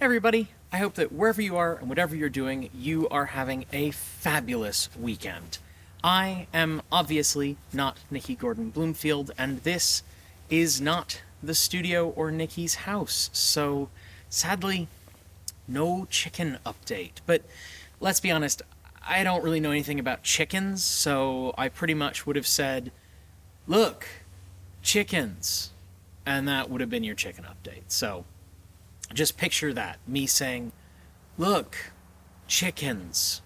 Everybody, I hope that wherever you are and whatever you're doing, you are having a fabulous weekend. I am obviously not Nikki Gordon Bloomfield, and this is not the studio or Nikki's house, so sadly, no chicken update. But let's be honest, I don't really know anything about chickens, so I pretty much would have said, look, chickens, and that would have been your chicken update. So just picture that, me saying, look, chickens.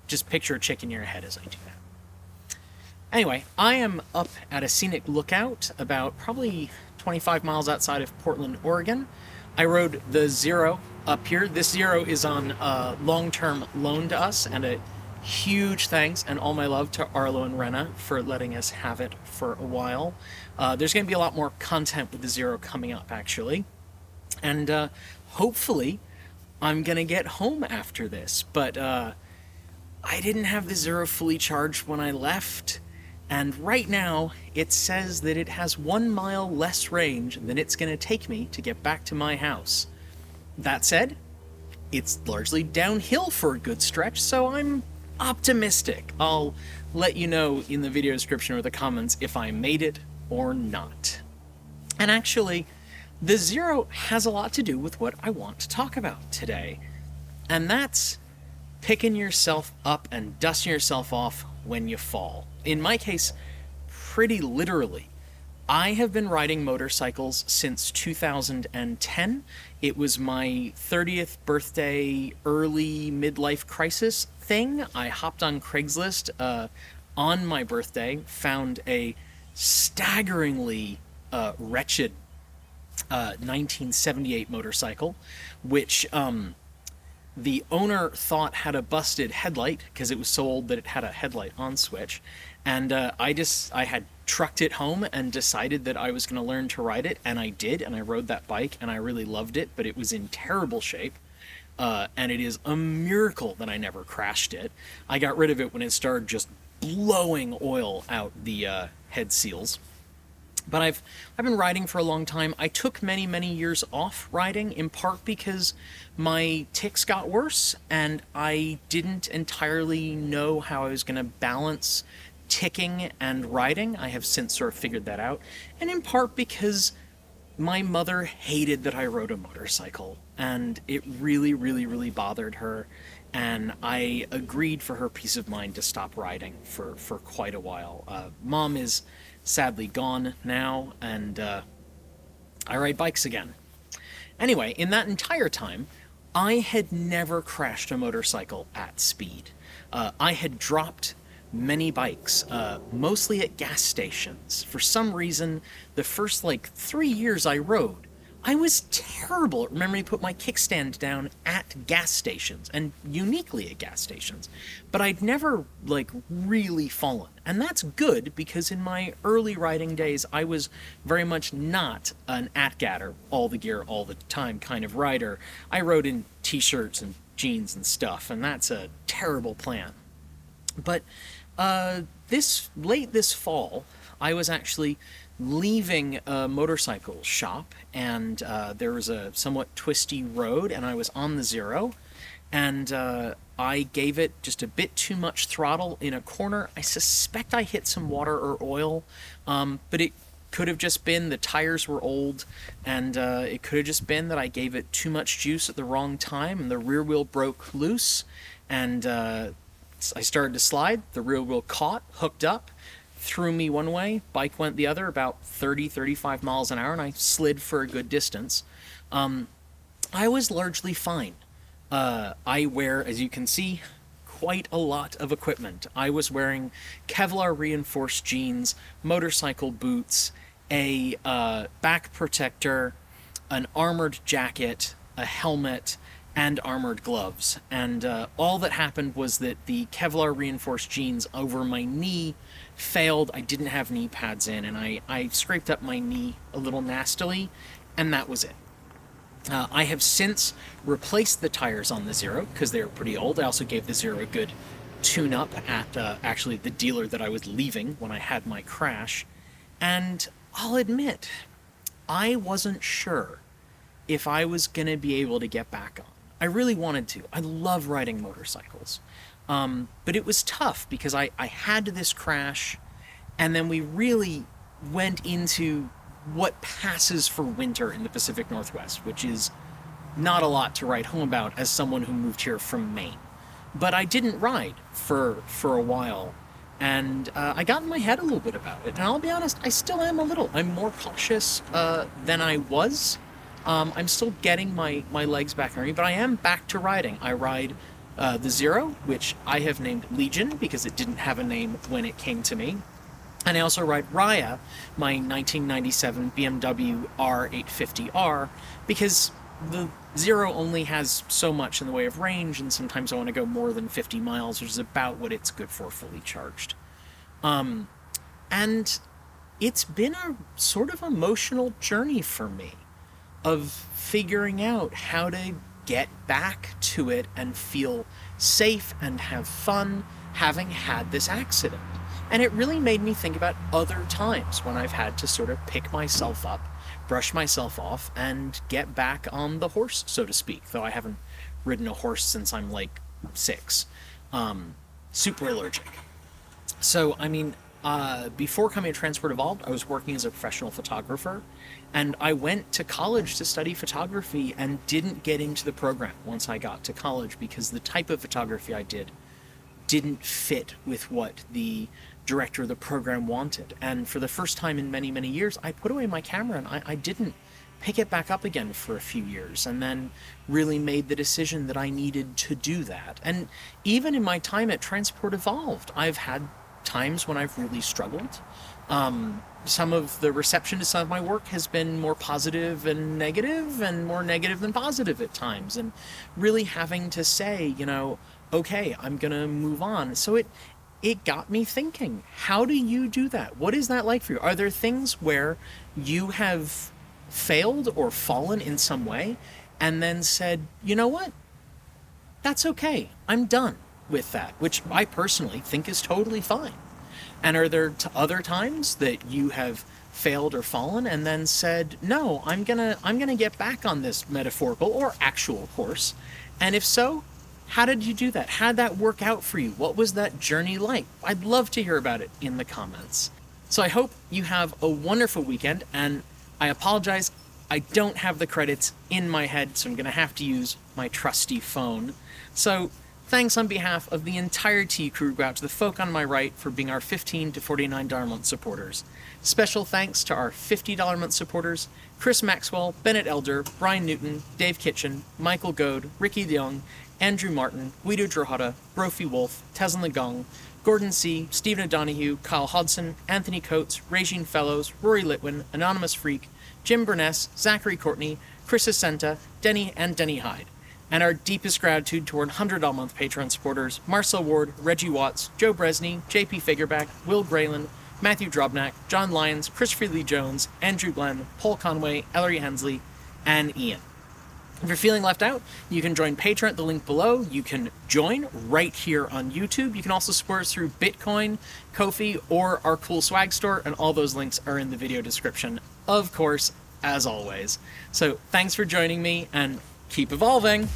Just picture a chicken in your head as I do that. Anyway, I am up at a scenic lookout about probably 25 miles outside of Portland, Oregon. I rode the Zero up here. This Zero is on long-term loan to us, and a huge thanks and all my love to Arlo and Renna for letting us have it for a while. There's going to be a lot more content with the Zero coming up, actually. And hopefully I'm going to get home after this. But I didn't have the Zero fully charged when I left. And right now it says that it has 1 mile less range than it's going to take me to get back to my house. That said, it's largely downhill for a good stretch, so I'm optimistic. I'll let you know in the video description or the comments if I made it or not. And actually, the Zero has a lot to do with what I want to talk about today. And that's picking yourself up and dusting yourself off when you fall. In my case, pretty literally. I have been riding motorcycles since 2010. It was my 30th birthday, early midlife crisis thing. I hopped on Craigslist on my birthday, found a staggeringly wretched 1978 motorcycle, which the owner thought had a busted headlight because it was so old that it had a headlight on switch. And I had trucked it home and decided that I was going to learn to ride it, and I did, and I rode that bike, and I really loved it, but it was in terrible shape. And it is a miracle that I never crashed it. I got rid of it when it started just blowing oil out the head seals. But I've been riding for a long time. I took many years off riding, in part because my tics got worse, and I didn't entirely know how I was going to balance ticking and riding. I have since sort of figured that out. And in part because my mother hated that I rode a motorcycle, and it really bothered her, and I agreed for her peace of mind to stop riding for quite a while. Mom is sadly gone now, and I ride bikes again. Anyway, in that entire time, I had never crashed a motorcycle at speed. I had dropped many bikes, mostly at gas stations. For some reason, the first 3 years I rode, I was terrible at remembering to put my kickstand down at gas stations, and uniquely at gas stations. But I'd never, really fallen. And that's good, because in my early riding days, I was very much not an at-gatter, all the gear, all the time kind of rider. I rode in t-shirts and jeans and stuff, and that's a terrible plan. But this fall, I was actually leaving a motorcycle shop, and there was a somewhat twisty road, and I was on the Zero, and I gave it just a bit too much throttle in a corner. I suspect I hit some water or oil, but it could have just been the tires were old, and it could have just been that I gave it too much juice at the wrong time, and the rear wheel broke loose, and I started to slide. The rear wheel caught, hooked up, threw me one way, bike went the other, about 35 miles an hour, and I slid for a good distance. I was largely fine. I wear, as you can see, quite a lot of equipment. I was wearing Kevlar reinforced jeans, motorcycle boots, a back protector, an armored jacket, a helmet, and armored gloves. And all that happened was that the Kevlar reinforced jeans over my knee failed. I didn't have knee pads in, and I scraped up my knee a little nastily, and that was it. I have since replaced the tires on the Zero because they were pretty old. I also gave the Zero a good tune-up at actually the dealer that I was leaving when I had my crash. And I'll admit, I wasn't sure if I was going to be able to get back on. I really wanted to. I love riding motorcycles. But it was tough because I had this crash, and then we really went into what passes for winter in the Pacific Northwest, which is not a lot to write home about as someone who moved here from Maine. But I didn't ride for a while, and I got in my head a little bit about it. And I'll be honest, I still am a little. I'm more cautious than I was. I'm still getting my legs back under me, but I am back to riding. I ride the Zero, which I have named Legion because it didn't have a name when it came to me. And I also ride Raya, my 1997 BMW R850R, because the Zero only has so much in the way of range, and sometimes I want to go more than 50 miles, which is about what it's good for fully charged. And it's been a sort of emotional journey for me of figuring out how to get back to it and feel safe and have fun having had this accident. And it really made me think about other times when I've had to sort of pick myself up, brush myself off, and get back on the horse, so to speak, though I haven't ridden a horse since I'm like 6. Super allergic. So, I mean, before coming to Transport Evolved, I was working as a professional photographer, and I went to college to study photography and didn't get into the program once I got to college because the type of photography I did didn't fit with what the director of the program wanted. And for the first time in many, many years, I put away my camera and I didn't pick it back up again for a few years, and then really made the decision that I needed to do that. And even in my time at Transport Evolved, I've had times when I've really struggled. Some of the reception to some of my work has been more positive and negative, and more negative than positive at times, and really having to say, you know, okay, I'm gonna move on. So it got me thinking, how do you do that? What is that like for you? Are there things where you have failed or fallen in some way and then said, you know what? That's okay. I'm done with that, which I personally think is totally fine. And are there other times that you have failed or fallen and then said, no, I'm gonna get back on this metaphorical or actual horse? And if so, how did you do that? How did that work out for you? What was that journey like? I'd love to hear about it in the comments. So I hope you have a wonderful weekend, and I apologize, I don't have the credits in my head, so I'm going to have to use my trusty phone. So thanks on behalf of the entire T crew go out to the folk on my right for being our $15 to $49 a month supporters. Special thanks to our $50 a month supporters, Chris Maxwell, Bennett Elder, Brian Newton, Dave Kitchen, Michael Goad, Ricky DeYoung, Andrew Martin, Guido Drohada, Brophy Wolf, Tezin Legong, Gordon C., Stephen O'Donohue, Kyle Hodson, Anthony Coates, Regine Fellows, Rory Litwin, Anonymous Freak, Jim Burness, Zachary Courtney, Chris Ascenta, Denny Hyde. And our deepest gratitude to our $100 a month Patreon supporters, Marcel Ward, Reggie Watts, Joe Bresney, JP Figureback, Will Grayland, Matthew Drobnak, John Lyons, Christopher Lee Jones, Andrew Glenn, Paul Conway, Ellery Hensley, and Ian. If you're feeling left out, you can join Patreon at the link below. You can join right here on YouTube. You can also support us through Bitcoin, Ko-fi, or our cool swag store, and all those links are in the video description, of course, as always. So thanks for joining me, and keep evolving!